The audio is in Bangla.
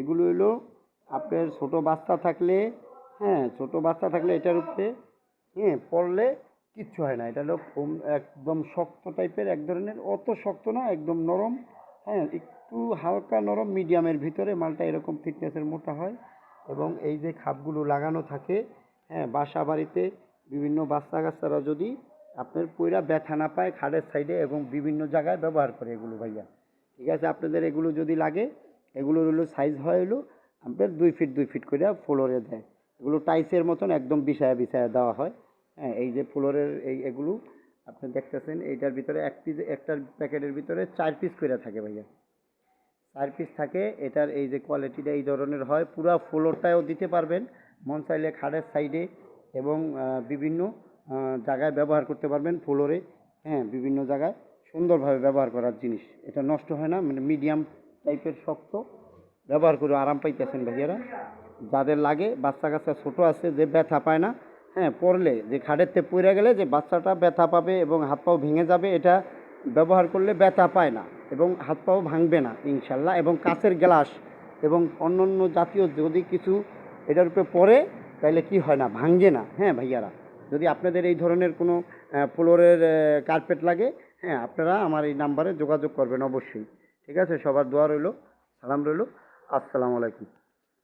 এগুলো হলো আপনার ছোটো বাচ্চা থাকলে, হ্যাঁ ছোটো বাচ্চা থাকলে এটার উপরে পড়লে কিচ্ছু হয় না। এটা হলো ফোম, একদম শক্ত টাইপের এক ধরনের, অত শক্ত না, একদম নরম, হ্যাঁ একটু হালকা নরম মিডিয়ামের ভিতরে মালটা এরকম থিকনেসের মোটা হয়। এবং এই যে খাপগুলো লাগানো থাকে, হ্যাঁ বাসা বাড়িতে বিভিন্ন বাচ্চা কাচ্চারা যদি আপনার পইরা ব্যথা না পায় খাটের সাইডে এবং বিভিন্ন জায়গায় ব্যবহার করে এগুলো ভাইয়া। ঠিক আছে, আপনাদের এগুলো যদি লাগে, এগুলোর হলো সাইজ হয় হলো আপনার 2 ফিট 2 ফিট করে ফ্লোরে দেয়। এগুলো টাইসের মতন একদম বিছায়া বিছায়া দেওয়া হয়। হ্যাঁ এই যে ফ্লোরের এগুলো আপনি দেখতেছেন, এইটার ভিতরে এক পিস, একটার প্যাকেটের ভিতরে 4 পিস করে থাকে ভাইয়া, 4 পিস থাকে। এটার এই যে কোয়ালিটিটা এই ধরনের হয়, পুরো ফ্লোরটাও দিতে পারবেন, মন চাইলে খাটের সাইডে এবং বিভিন্ন জায়গায় ব্যবহার করতে পারবেন ফ্লোরে। হ্যাঁ বিভিন্ন জায়গায় সুন্দরভাবে ব্যবহার করার জিনিস, এটা নষ্ট হয় না, মানে মিডিয়াম টাইপের শক্ত, ব্যবহার করে আরাম পাইতেছেন ভাইয়ারা। যাদের লাগে, বাচ্চা কাচ্চা ছোটো আছে যে ব্যথা পায় না, হ্যাঁ পড়লে যে খাটেরতে পড়ে গেলে যে বাচ্চাটা ব্যথা পাবে এবং হাত পাও ভেঙে যাবে, এটা ব্যবহার করলে ব্যথা পায় না এবং হাত পাও ভাঙবে না ইনশাল্লাহ। এবং কাচের গ্লাস এবং অন্য অন্য জাতীয় যদি কিছু এটার উপরে পড়ে তাহলে কি হয় না, ভাঙে না। হ্যাঁ ভাইয়ারা, যদি আপনাদের এই ধরনের কোনো ফ্লোরের কার্পেট লাগে, হ্যাঁ আপনারা আমার এই নাম্বারে যোগাযোগ করবেন অবশ্যই। ঠিক আছে, সবার দোয়া রইল, সালাম রইল, আসসালামু আলাইকুম।